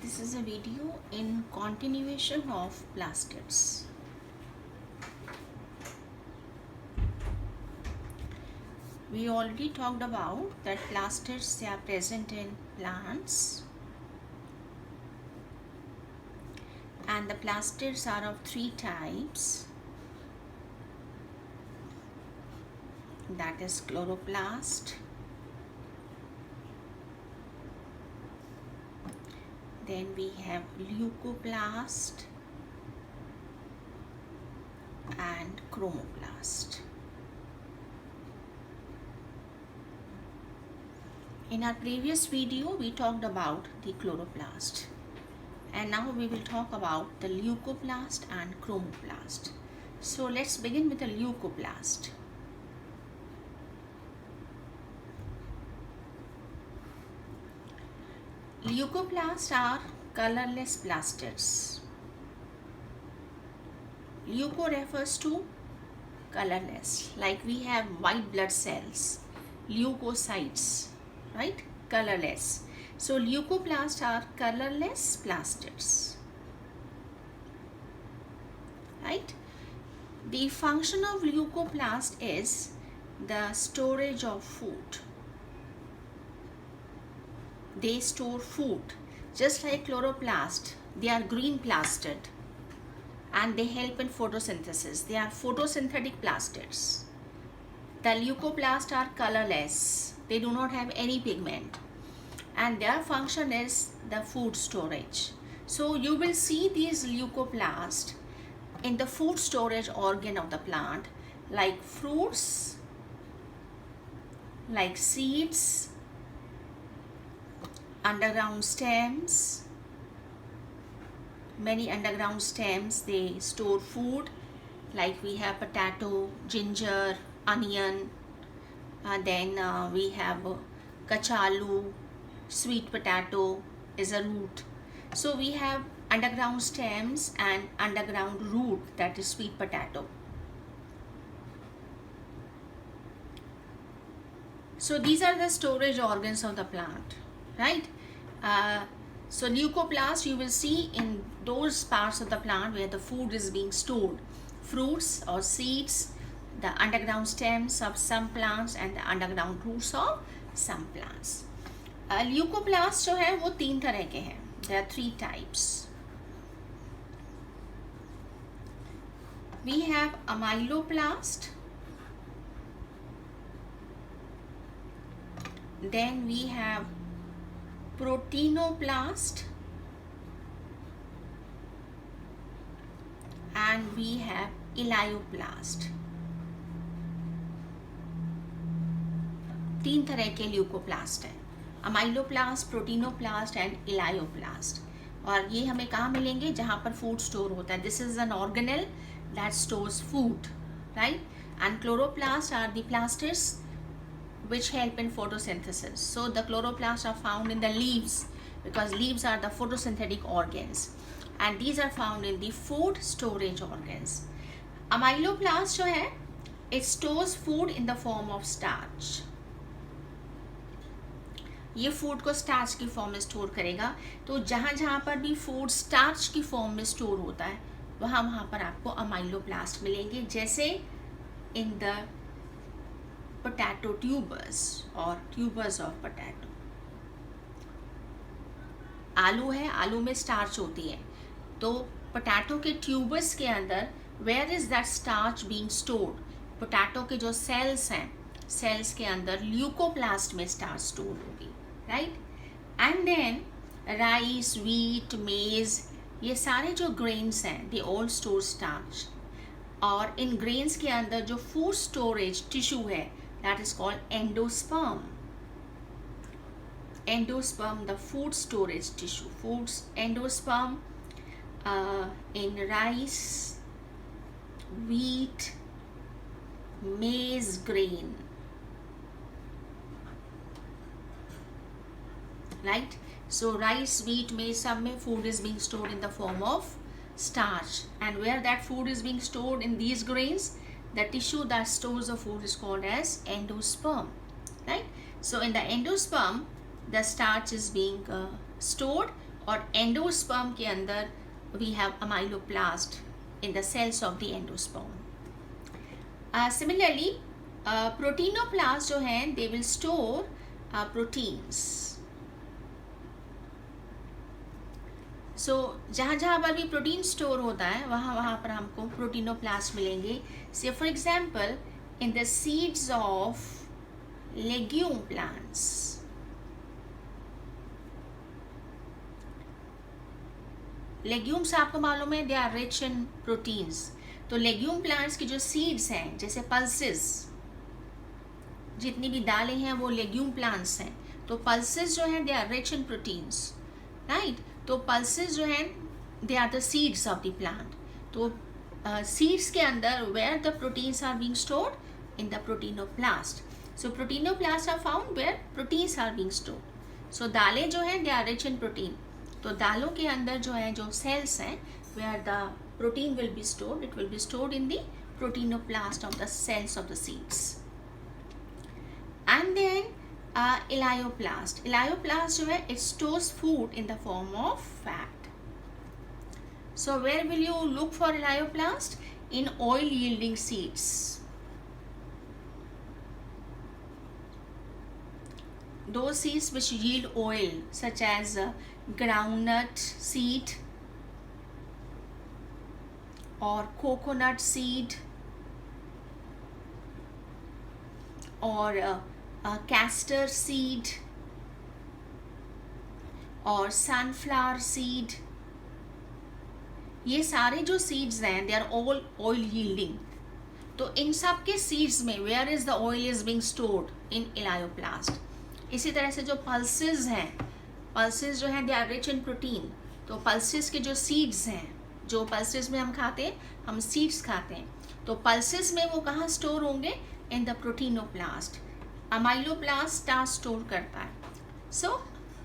This is a video in continuation of plastids. We already talked about that plastids, they are present in plants, and the plastids are of three types, that is chloroplast, then we have leucoplast and chromoplast. In our previous video we talked about the chloroplast, and now we will talk about the leucoplast and chromoplast. So let's begin with the leucoplast. Leucoplasts are colorless plastids. Leuco refers to colorless, like we have white blood cells, leukocytes, right? Colorless. So leucoplasts are colorless plastids, right? The function of leucoplast is the storage of food. They store food. Just like chloroplast, they are green plastid and they help in photosynthesis. They are photosynthetic plastids. The leucoplasts are colorless. They do not have any pigment, and their function is the food storage. So you will see these leucoplasts in the food storage organ of the plant, like fruits, like seeds, underground stems. Many underground stems, they store food, like we have potato, ginger, onion, then we have kachalu, sweet potato is a root. So we have underground stems and underground root, that is sweet potato. So these are the storage organs of the plant, right? So leucoplast you will see in those parts of the plant where the food is being stored, fruits or seeds, the underground stems of some plants and the underground roots of some plants. Leucoplast जो है वो तीन तरह के हैं. There are three types. We have amyloplast, then we have proteinoplast, and we have elioplast. तीन तरह के ल्यूकोप्लास्ट हैं, अमाइलोप्लास्ट, प्रोटीनोप्लास्ट एंड इलायोप्लास्ट. और ये हमें कहाँ मिलेंगे? जहाँ पर फूड स्टोर होता है. This is an organelle that stores food, right? And chloroplast are the plastids which help in photosynthesis. So the chloroplasts are found in the leaves, because leaves are the photosynthetic organs, and these are found in the food storage organs. Amyloplast जो है, it stores food in the form of starch. ये food को starch की form में store करेगा. तो जहाँ जहाँ पर भी फूड स्टार्च की फॉर्म में स्टोर होता है वहाँ पर आपको अमाइलोप्लास्ट मिलेंगे, जैसे इन द पोटैटो ट्यूबर्स और ट्यूबर्स ऑफ पोटैटो. आलू है, आलू में स्टार्च होती है, तो पोटैटो के ट्यूबर्स के अंदर where is that starch being stored? Potato के जो सेल्स हैं, सेल्स के अंदर ल्यूकोप्लास्ट में स्टार्च स्टोर होगी, right? And then rice, wheat, maize, ये सारे जो ग्रेन्स हैं दे ऑल स्टोर स्टार्च. और इन ग्रेन्स के अंदर जो फूड स्टोरेज टिश्यू है that is called endosperm. Endosperm, the food storage tissue. Foods endosperm in rice, wheat, maize grain, right? So rice, wheat, maize, सब में food is being stored in the form of starch, and where that food is being stored in these grains, the tissue that stores the food is called as endosperm, right? So in the endosperm the starch is being stored और endosperm के अंदर we have amyloplast in the cells of the endosperm. Similarly proteinoplast जो हैं they will store proteins. So जहाँ जहाँ पर भी protein store होता है वहाँ पर हमको प्रोटीनोप्लास्ट मिलेंगे. Say for example in the seeds of legume plants. Legumes आपको मालूम है they are rich in proteins. तो लेग्यूम प्लांट्स की जो सीड्स हैं जैसे पल्सेस, जितनी भी दालें हैं वो लेग्यूम प्लांट्स हैं. तो पल्सेस जो हैं they are rich in proteins, right. तो पल्सेस जो हैं they are the seeds of the plant. तो सीड्स के अंदर where the proteins are being stored in the proteinoplast. So proteinoplast are found where proteins are being stored. So दालें जो हैं they are rich in protein. तो दालों के अंदर जो है जो सेल्स हैं where the protein will be stored, it will be stored in the proteinoplast of the cells of the seeds. And then elaioplast. Elaioplast जो है it stores food in the form of fat. So where will you look for elaioplast? In oil yielding seeds. Those seeds which yield oil such as groundnut seed or coconut seed or castor seed or sunflower seed. ये सारे जो seeds हैं they are all oil yielding. तो इन सब के seeds में where is the oil is being stored? In elaioplast. इसी तरह से जो पल्सेस हैं, पल्सेस जो हैं they are rich in protein. तो पल्सेस के जो सीड्स हैं, जो पल्सेस में हम खाते हैं, हम सीड्स खाते हैं. तो पल्सेस में वो कहाँ स्टोर होंगे? इन द प्रोटीनोप्लास्ट. अमाइलोप्लास्ट स्टार्च स्टोर करता है. सो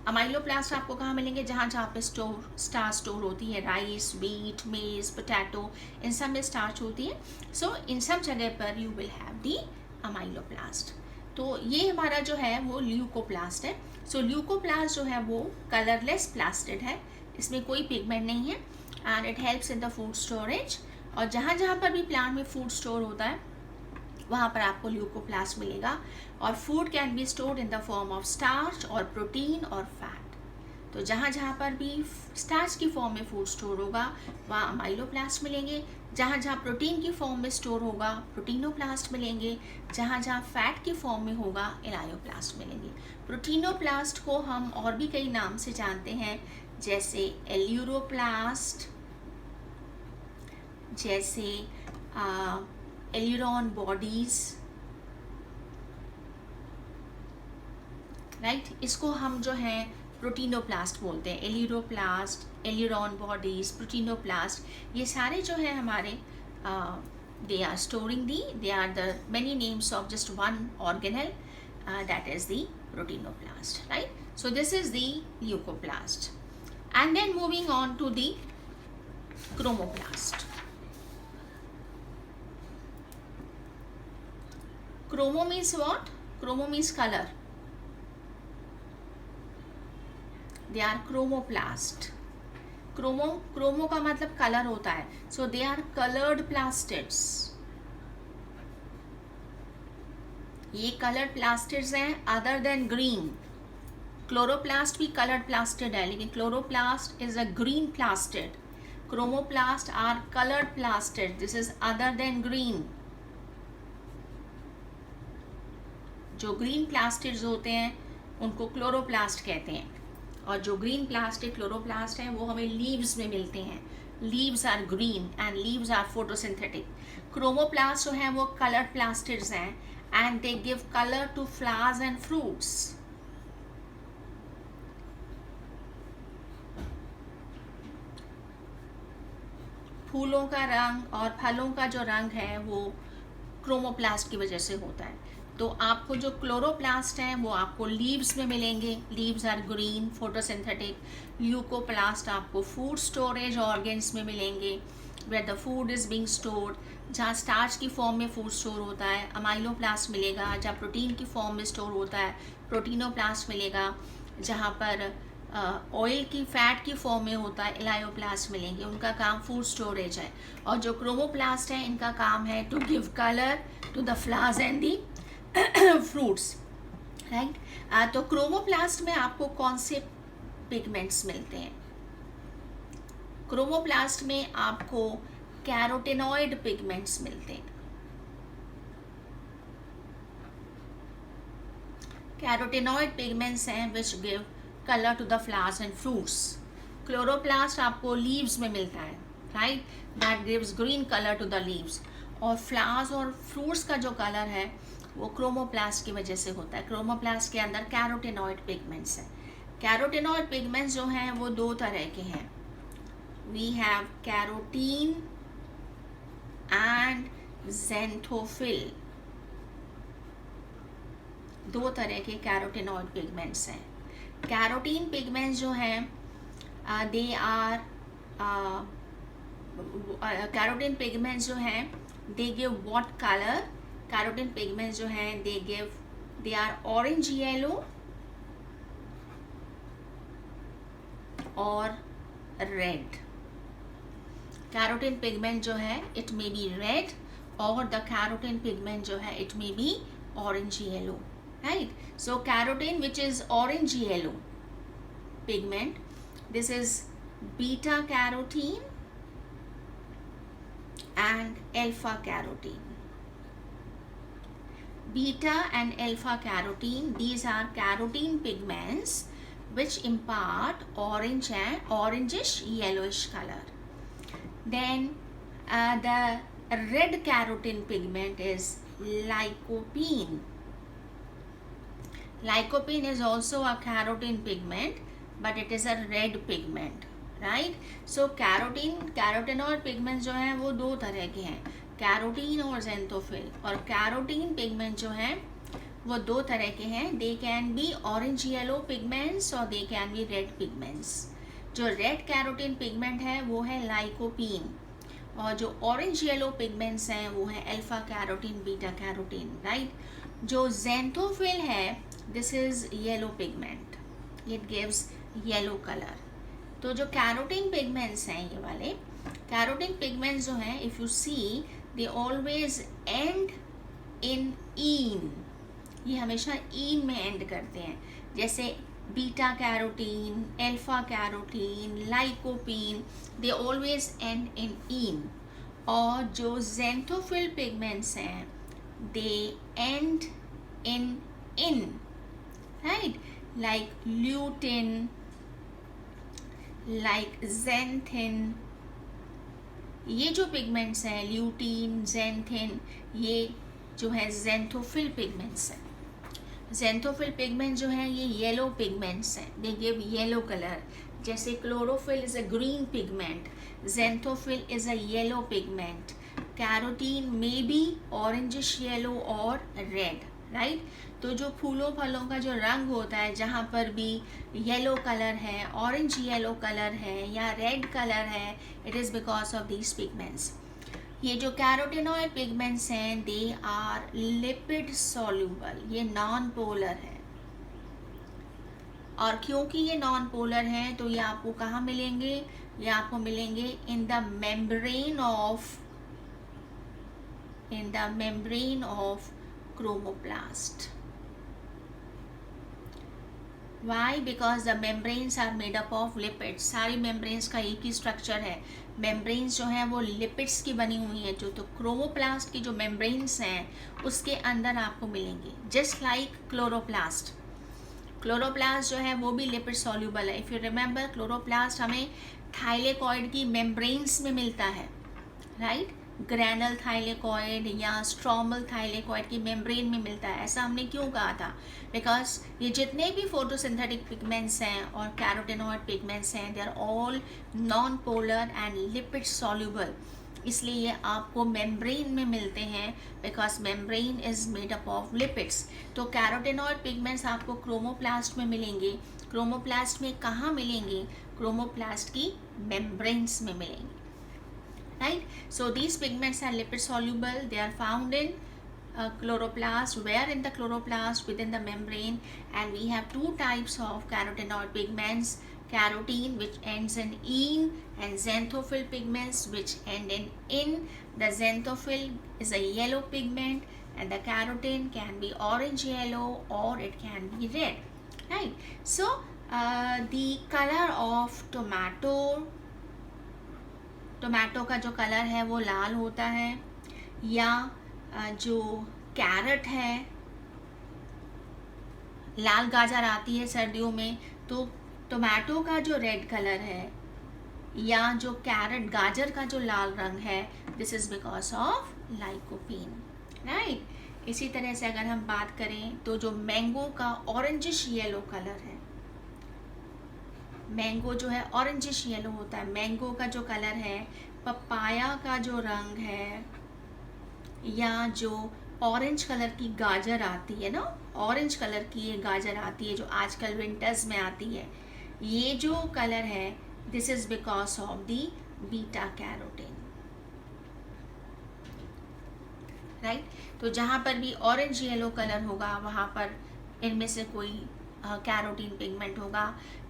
अमाइलोप्लास्ट आपको कहाँ मिलेंगे? जहाँ जहाँ पे स्टार्च स्टोर होती है, राइस, व्हीट, मेज, पोटैटो, इन सब में स्टार्च होती है. सो इन सब जगह पर you will have the amyloplast. तो ये हमारा जो है वो ल्यूकोप्लास्ट है. सो ल्यूकोप्लास्ट जो है वो कलरलेस प्लास्टिड है, इसमें कोई पिगमेंट नहीं है and it helps in the food storage. और जहाँ जहाँ पर भी प्लांट में फूड स्टोर होता है वहाँ पर आपको ल्यूकोप्लास्ट मिलेगा. और food can be stored in the form of starch और प्रोटीन और फैट. तो जहाँ जहाँ पर भी स्टार्च की फॉर्म में फूड स्टोर होगा वहाँ अमाइलोप्लास्ट मिलेंगे. जहाँ जहाँ प्रोटीन की फॉर्म में स्टोर होगा प्रोटीनोप्लास्ट मिलेंगे. जहाँ जहाँ फैट की फॉर्म में होगा इलायोप्लास्ट मिलेंगे. प्रोटीनोप्लास्ट को हम और भी कई नाम से जानते हैं, जैसे एल्यूरोप्लास्ट, जैसे एल्यूरॉन बॉडीज, राइट. इसको हम जो है प्रोटीनोप्लास्ट बोलते हैं. एल्यूरोप्लास्ट, एल्यूरॉन बॉडीज, प्रोटीनोप्लास्ट, ये सारे जो है हमारे they are storing they are the many names of just one organelle that is the proteinoplast, right. So this is the leucoplast. And then moving on to the chromoplast. Chromo means what? Chromo means colour. They are chromoplast. Chromo का मतलब colour होता है. So they are coloured plastids. ये coloured plastids हैं other than green. Chloroplast भी coloured plastid है, लेकिन chloroplast is a green plastid. Chromoplast are coloured plastid. This is other than green. जो ग्रीन प्लास्टिड्स होते हैं उनको क्लोरोप्लास्ट कहते हैं. और जो ग्रीन प्लास्टिक क्लोरोप्लास्ट हैं वो हमें लीव्स में मिलते हैं. Leaves are green and leaves are photosynthetic. Chromoplast जो हैं वो कलर्ड प्लास्टिड्स हैं and they give colour to flowers and fruits. फूलों का रंग और फलों का जो रंग है वो क्रोमोप्लास्ट की वजह से होता है. तो आपको जो क्लोरोप्लास्ट हैं वो आपको लीव्स में मिलेंगे. Leaves are green, photosynthetic. Leucoplast आपको फूड स्टोरेज ऑर्गेन्स में मिलेंगे where the food is being stored. जहाँ स्टार्च की फॉर्म में फूड स्टोर होता है अमाइलोप्लास्ट मिलेगा. जहाँ प्रोटीन की फॉर्म में स्टोर होता है प्रोटीनोप्लास्ट मिलेगा. जहाँ पर ऑयल की फैट की फॉर्म में होता है, इलायोप्लास्ट मिलेंगे, उनका काम फूड स्टोरेज है। और जो क्रोमोप्लास्ट है, इनका काम है to give colour to the flowers and the fruits, right. तो क्रोमोप्लास्ट में आपको कौन से पिगमेंट्स मिलते हैं? क्रोमोप्लास्ट में आपको कैरोटेनॉइड पिगमेंट्स मिलते हैं। कैरोटेनॉइड पिगमेंट्स हैं which give colour to the flowers and fruits. Chloroplast आपको लीव्स में मिलता है, right, that gives green colour to the leaves. और फ्लावर्स और फ्रूट्स का जो कलर है वो क्रोमोप्लास्ट की वजह से होता है। क्रोमोप्लास्ट के अंदर कैरोटेनॉइड पिगमेंट्स हैं। कैरोटेनॉइड पिगमेंट्स जो हैं वो दो तरह के हैं। वी हैव कैरोटीन एंड ज़ेंथोफिल, दो तरह के कैरोटेनॉइड पिगमेंट्स हैं। कैरोटीन पिगमेंट्स जो हैं दे आर कैरोटीन पिगमेंट्स जो हैं they give what colour? Carotene pigments जो हैं दे आर ऑरेंज येलो और रेड। कैरोटीन पिगमेंट जो है इट मे बी रेड और द कैरोटीन पिगमेंट जो है it may be orange yellow, right? So carotene, which is orange yellow pigment, this is beta carotene and alpha carotene. Beta and alpha carotene, these are carotene pigments which impart orange and orangish yellowish color. Then the red carotene pigment is lycopene. Lycopene is also a carotene pigment, but it is a red pigment, right? So carotenoid pigments जो हैं वो दो तरह के हैं, carotene और ज़ेंथोफिल। और carotene pigment जो हैं वो दो तरह के हैं। They can be orange yellow pigments और they can be red pigments. जो रेड कैरोटीन पिगमेंट है वो है लाइकोपीन, और जो ऑरेंज येलो पिगमेंट्स हैं वो है alpha carotene, beta carotene, right. जो ज़ेंथोफिल है this is yellow pigment, it gives yellow colour. तो जो कैरोटीन पिगमेंट्स हैं, ये वाले कैरोटीन पिगमेंट्स जो हैं, if you see they always end in ene, ये हमेशा ईन में एंड करते हैं। जैसे beta carotene, alpha carotene, lycopene, they always end in ene. और जो ज़ेंथोफिल पिगमेंट्स हैं they end in, right, like lutein, like xanthin। ये जो पिगमेंट्स हैं ल्यूटीन, ज़ेंथिन, ये जो है ज़ेंथोफिल पिगमेंट्स हैं। ज़ेंथोफिल पिगमेंट जो हैं ये येलो पिगमेंट्स हैं, दे गिव येलो कलर। जैसे chlorophyll is a green pigment, xanthophyll is a yellow pigment, carotene may be orangish yellow और रेड, राइट। तो जो फूलों फलों का जो रंग होता है, जहाँ पर भी येलो कलर है, ऑरेंज येलो कलर है या रेड कलर है, it is because of these pigments. ये जो कैरोटेनॉइड पिगमेंट्स हैं दे आर लिपिड सॉल्यूबल, ये नॉन पोलर है। और क्योंकि ये नॉन पोलर हैं तो ये आपको कहाँ मिलेंगे? ये आपको मिलेंगे in the membrane of chromoplast. Why? Because the membranes are made up of lipids। सारी membranes का एक ही structure है। membranes जो हैं वो lipids की बनी हुई हैं। जो तो क्रोमोप्लास्ट की जो membranes हैं उसके अंदर आपको मिलेंगी, just like क्लोरोप्लास्ट। क्लोरोप्लास्ट जो है वो भी लिपिड सॉल्यूबल है। इफ़ यू रिमेंबर, क्लोरोप्लास्ट हमें थाइलेकॉइड की membranes में मिलता है, राइट, ग्रैनल थाइलेकॉइड या स्ट्रोमल थाइलेकॉइड की मेम्ब्रेन में मिलता है। ऐसा हमने क्यों कहा था? बिकॉज ये जितने भी फोटोसिंथेटिक पिगमेंट्स हैं और कैरोटेनॉइड पिगमेंट्स हैं they are all non polar and lipid soluble, इसलिए ये आपको मेम्ब्रेन में मिलते हैं because membrane is made up of lipids. तो कैरोटेनॉइड पिगमेंट्स आपको क्रोमोप्लास्ट में मिलेंगे। क्रोमोप्लास्ट में कहाँ मिलेंगे? क्रोमोप्लास्ट की मेम्ब्रेन्स में मिलेंगे, right? So these pigments are lipid soluble, they are found in chloroplast, where in the chloroplast within the membrane, and we have two types of carotenoid pigments, carotene which ends in -ene and xanthophyll pigments which end in -in. The xanthophyll is a yellow pigment and the carotene can be orange yellow or it can be red, right? So the color of tomato का जो colour है वो लाल होता है, या जो carat है, लाल गाजर आती है सर्दियों में, तो टोमेटो का जो रेड कलर है या जो कैरेट गाजर का जो लाल रंग है, this is because of lycopene, right. इसी तरह से अगर हम बात करें तो जो मैंगो का ऑरेंजिश येलो कलर है, मैंगो जो है ऑरेंजिश येलो होता है, मैंगो का जो कलर है, पपाया का जो रंग है, या जो ऑरेंज कलर की गाजर आती है ना, ऑरेंज कलर की ये गाजर आती है जो आजकल विंटर्स में आती है, ये जो कलर है this is because of the beta carotene, right. तो जहाँ पर भी ऑरेंज येलो कलर होगा वहाँ पर इनमें से कोई कैरोटीन पिगमेंट होगा।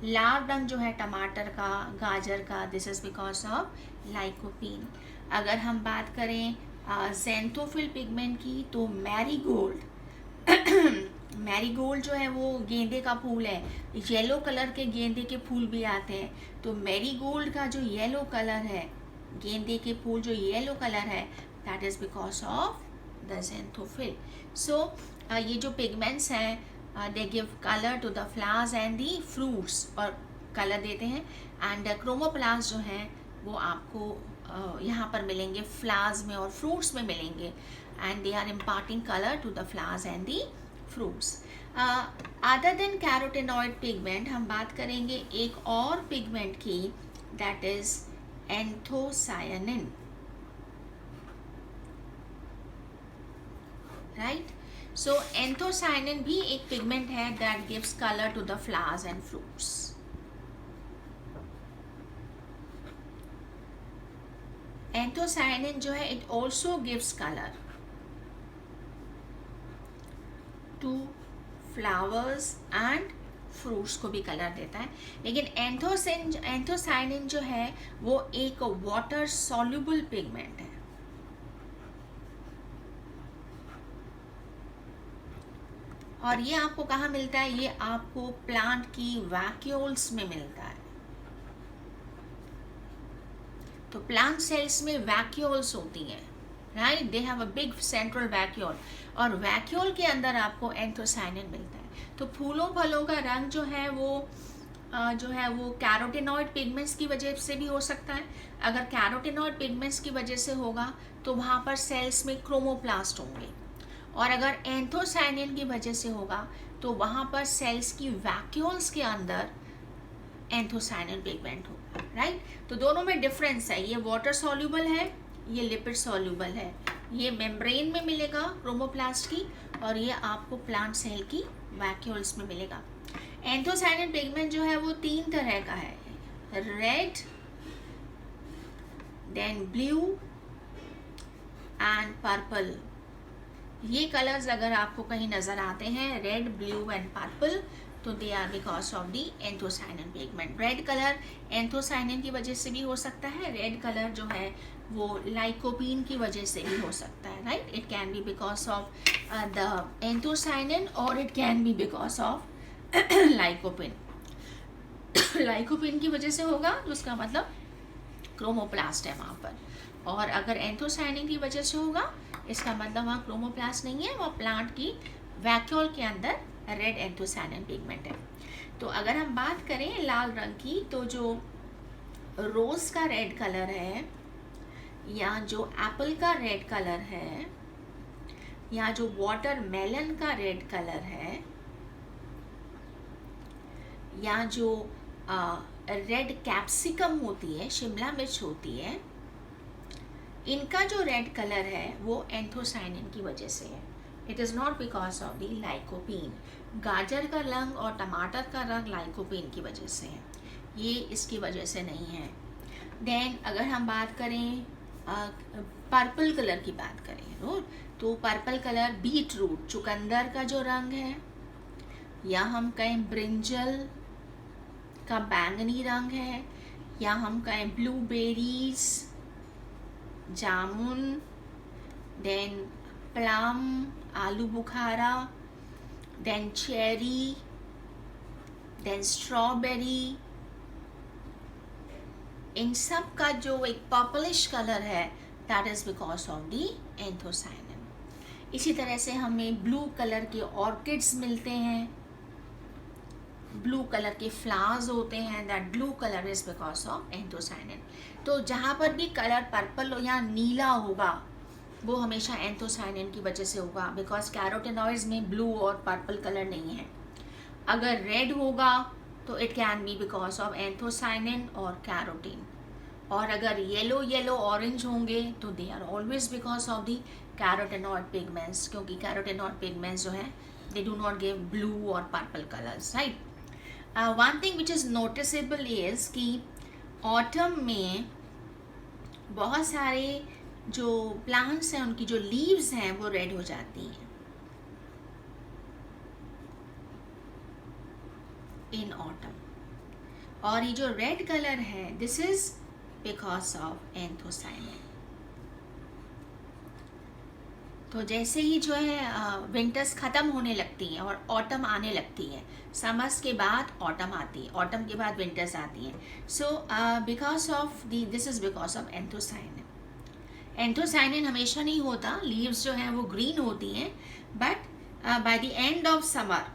लाल रंग जो है टमाटर का, गाजर का, this is because of lycopene. अगर हम बात करें xanthophyll पिगमेंट की, तो मैरीगोल्ड मैरीगोल्ड जो है वो गेंदे का फूल है, येलो कलर के गेंदे के फूल भी आते हैं, तो मैरीगोल्ड का जो येलो कलर है, गेंदे के फूल जो येलो कलर है, that is because of the xanthophyll। So ये जो पिगमेंट्स हैं they give colour to the flowers and the fruits, और कलर देते हैं। एंड क्रोमोप्लास्ट जो हैं वो आपको यहाँ पर मिलेंगे फ्लावर्स में और फ्रूट्स में मिलेंगे, and they are imparting colour to the flowers and the fruits. Other than carotenoid pigment हम बात करेंगे एक और पिगमेंट की, that is anthocyanin, right. So anthocyanin भी एक पिगमेंट है that gives colour to the flowers and fruits. Anthocyanin जो है it also gives colour to flowers and fruits को भी कलर देता है, लेकिन एंथोसायनिन जो है वो एक वाटर सॉल्युबल पिगमेंट है। और ये आपको कहाँ मिलता है? ये आपको प्लांट की वैक्यूल्स में मिलता है। तो प्लांट सेल्स में वैक्यूल्स होती हैं, right, they have a big central vacuole, और वैक्यूल के अंदर आपको एंथोसायनिन मिलता है। तो फूलों फलों का रंग जो है वो कैरोटेनॉइड पिगमेंट्स की वजह से भी हो सकता है। अगर कैरोटेनॉइड पिगमेंट्स की वजह से होगा तो वहाँ पर सेल्स में क्रोमोप्लास्ट होंगे, और अगर एंथोसायनिन की वजह से होगा तो वहाँ पर सेल्स की वैक्यूल्स के अंदर एंथोसायनिन पिगमेंट होगा, राइट। तो दोनों में डिफरेंस है, ये वाटर सॉल्युबल है, ये लिपिड सॉल्युबल है। ये मेम्ब्रेन में मिलेगा क्रोमोप्लास्ट की, और ये आपको प्लांट सेल की वैक्यूल्स में मिलेगा। एंथोसायनिन पिगमेंट जो है वो 3 तरह का है, red, then blue and purple. ये कलर्स अगर आपको कहीं नज़र आते हैं, रेड, ब्लू एंड पर्पल, तो they are because of the anthocyanin pigment. Red colour anthocyanin की वजह से भी हो सकता है, रेड कलर जो है वो लाइकोपीन की वजह से भी हो सकता है, right. It can be because of the anthocyanin और it can be because of lycopene. Lycopene की वजह से होगा तो उसका मतलब क्रोमोप्लास्ट है वहाँ पर, और अगर एंथोसायनिन की वजह से होगा इसका मतलब वहाँ क्रोमोप्लास्ट नहीं है, वह प्लांट की वैक्यूल के अंदर रेड एंथोसायनिन पिगमेंट है। तो अगर हम बात करें लाल रंग की, तो जो रोज़ का रेड कलर है, या जो एप्पल का रेड कलर है, या जो वाटरमेलन का रेड कलर है, या जो रेड कैप्सिकम होती है, शिमला मिर्च होती है, इनका जो रेड कलर है वो एंथोसायनिन की वजह से है। It is not because of the lycopene. गाजर का रंग और टमाटर का रंग लाइकोपीन की वजह से है, ये इसकी वजह से नहीं है। देन अगर हम बात करें पर्पल कलर की बात करें तो पर्पल कलर बीट रूट चुकंदर का जो रंग है, या हम कहें ब्रिंजल का बैंगनी रंग है, या हम कहें ब्लूबेरीज, जामुन, देन प्लम, आलू बुखारा, देन चेरी, देन स्ट्रॉबेरी, इन सब का जो एक पर्पलिश कलर है that is because of the anthocyanin. इसी तरह से हमें ब्लू कलर के ऑर्किड्स मिलते हैं, ब्लू कलर के फ्लावर्स होते हैं, that blue colour is because of anthocyanin. तो जहाँ पर भी कलर पर्पल या नीला होगा वो हमेशा एंथोसायनिन की वजह से होगा, बिकॉज कैरोटेनॉइड्स में ब्लू और पर्पल कलर नहीं है। अगर रेड होगा तो it can be because of anthocyanin और कैरोटीन, और अगर येलो ऑरेंज होंगे तो they are always because of the carotenoid pigments, क्योंकि कैरोटेनॉइड पिगमेंट्स जो है they do not give blue और purple colours, right. One thing which is noticeable is कि ऑटम में बहुत सारे जो प्लांट्स हैं उनकी जो लीव्स हैं वो रेड हो जाती हैं इन ऑटम, और ये जो रेड कलर है this is because of anthocyanin. तो जैसे ही जो है विंटर्स ख़त्म होने लगती हैं और ऑटम आने लगती है, समर्स के बाद ऑटम आती है, ऑटम के बाद विंटर्स आती हैं, so because of the this is because of anthocyanin. Anthocyanin हमेशा नहीं होता, लीव्स जो हैं वो ग्रीन होती हैं, but by the end of summer,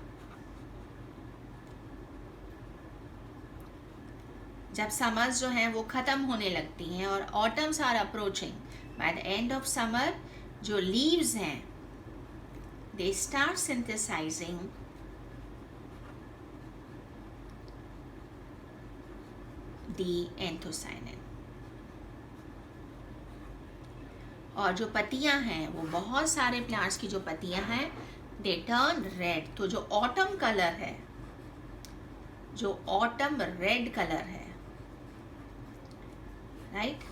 जब समर्स जो हैं वो ख़त्म होने लगती हैं और autumns are approaching, by the end of summer जो लीव्स हैं they start synthesising the anthocyanin, और जो पत्तियां हैं वो बहुत सारे प्लांट्स की जो पत्तियां हैं दे टर्न रेड। तो जो ऑटम कलर है, जो ऑटम रेड कलर है, right,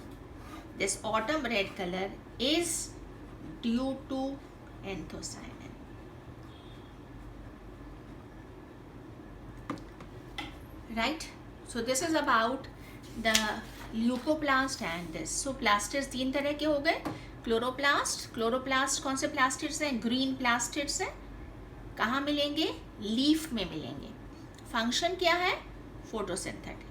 this autumn red color is due to anthocyanin, right? So this is about the leucoplast and this. So plastids तीन तरह के हो गए, क्लोरोप्लास्ट कौन से प्लास्टिड्स हैं? ग्रीन प्लास्टिड्स हैं। कहाँ मिलेंगे? लीफ में मिलेंगे। फंक्शन क्या है? Photosynthetic,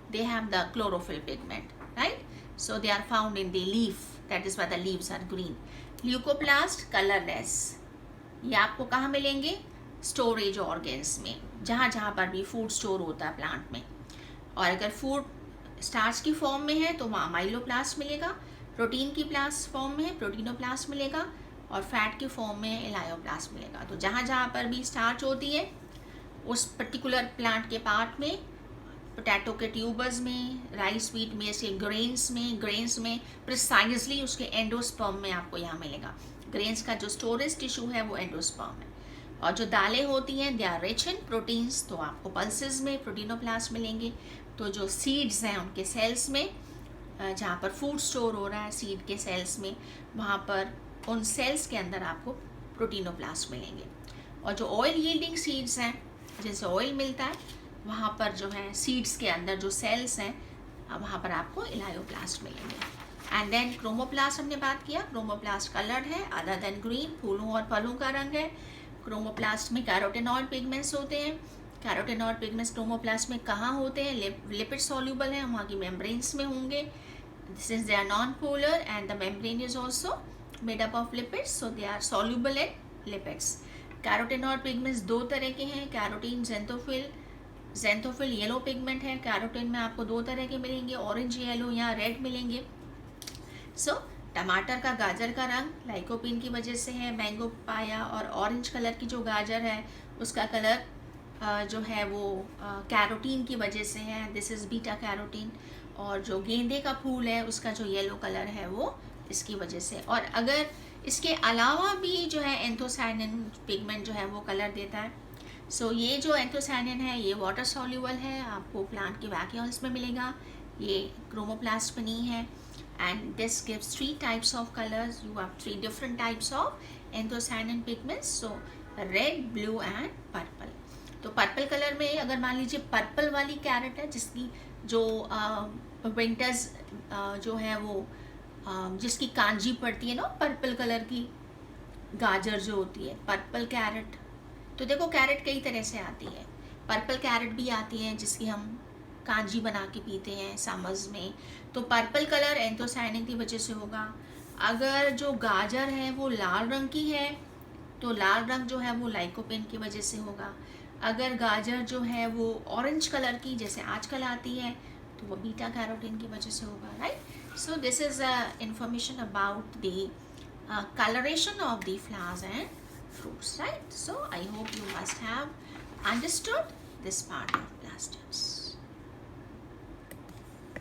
they have the chlorophyll pigment, right? So they are found in the leaf, that is why the leaves are green. Leucoplast colorless, ये आपको कहाँ मिलेंगे? स्टोरेज ऑर्गेन्स में, जहाँ जहाँ पर भी फूड स्टोर होता है प्लांट में। और अगर फूड स्टार्च की फॉर्म में है तो वहाँ माइलोप्लास्ट मिलेगा, प्रोटीन की प्लास्ट फॉर्म में है प्रोटीनोप्लास्ट मिलेगा, और फैट की फॉर्म में इलायोप्लास्ट मिलेगा। तो जहाँ जहाँ पर भी स्टार्च होती है उस पर्टिकुलर प्लांट के पार्ट में, पोटैटो के ट्यूबर्स में, राइस व्हीट में से ग्रेन्स में प्रिसाइजली उसके एंडोस्पर्म में आपको यहाँ मिलेगा। ग्रेन्स का जो स्टोरेज टिश्यू है वो एंडोस्पर्म है। और जो दालें होती हैं they are rich in proteins, तो आपको पल्सेस में प्रोटीनोप्लास्ट मिलेंगे। तो जो सीड्स हैं उनके सेल्स में, जहाँ पर फूड स्टोर हो रहा है सीड के सेल्स में, वहाँ पर उन सेल्स के अंदर आपको प्रोटीनोप्लास्ट मिलेंगे। और जो ऑयल यील्डिंग सीड्स हैं जिनसे ऑयल मिलता है, वहाँ पर जो है सीड्स के अंदर जो सेल्स हैं वहाँ पर आपको इलायोप्लास्ट मिलेंगे। एंड देन क्रोमोप्लास्ट हमने बात किया, क्रोमोप्लास्ट कलर्ड है अदर देन ग्रीन, फूलों और फलों का रंग है। क्रोमोप्लास्ट में कैरोटेनॉइड पिगमेंट्स होते हैं। कैरोटेनॉइड पिगमेंट्स क्रोमोप्लास्ट में कहाँ होते हैं? लिपिड सॉल्यूबल हैं, वहाँ की मेम्ब्रेन्स में होंगे। Since they are non polar and the membrane is also made up of lipids, so they are soluble in lipids. Carotenoid pigments दो तरह के हैं, carotene, xanthophyll. Xanthophyll yellow pigment है, कैरोटीन में आपको दो तरह के मिलेंगे, ऑरेंज येलो या रेड मिलेंगे। सो टमाटर का गाजर का रंग लाइकोपीन की वजह से है, मैंगो पाया, और ऑरेंज कलर की जो गाजर है उसका कलर जो है वो कैरोटीन की वजह से है, दिस इज़ बीटा कैरोटीन। और जो गेंदे का फूल है उसका जो येलो कलर है वो इसकी वजह से। और अगर इसके अलावा भी जो है एंथोसायनिन पिगमेंट जो है वो कलर देता है। सो ये जो एंथोसायनिन है ये वाटर सॉल्यूबल है, आपको प्लांट के वैक्यूल्स में मिलेगा, ये क्रोमोप्लास्ट में नहीं है। and this gives three types of colors. You have three different types of anthocyanin pigments, so red, blue and purple. तो पर्पल कलर में अगर मान लीजिए पर्पल वाली कैरेट है जिसकी जो विंटर्स जो है वो जिसकी कांजी पड़ती है ना पर्पल कलर की गाजर जो होती है पर्पल कैरेट। तो देखो कैरेट कई तरह से आती है, पर्पल कैरेट भी आती है जिसकी हम कांजी बना के पीते हैं समर्स में। तो पर्पल कलर एंथोसायनिन की वजह से होगा। अगर जो गाजर है वो लाल रंग की है तो लाल रंग जो है वो लाइकोपेन की वजह से होगा। अगर गाजर जो है वो ऑरेंज कलर की जैसे आजकल आती है तो वो बीटा कैरोटीन की वजह से होगा, right. So this is information about the coloration of the flowers and fruits, right? So I hope you must have understood this part of plastics.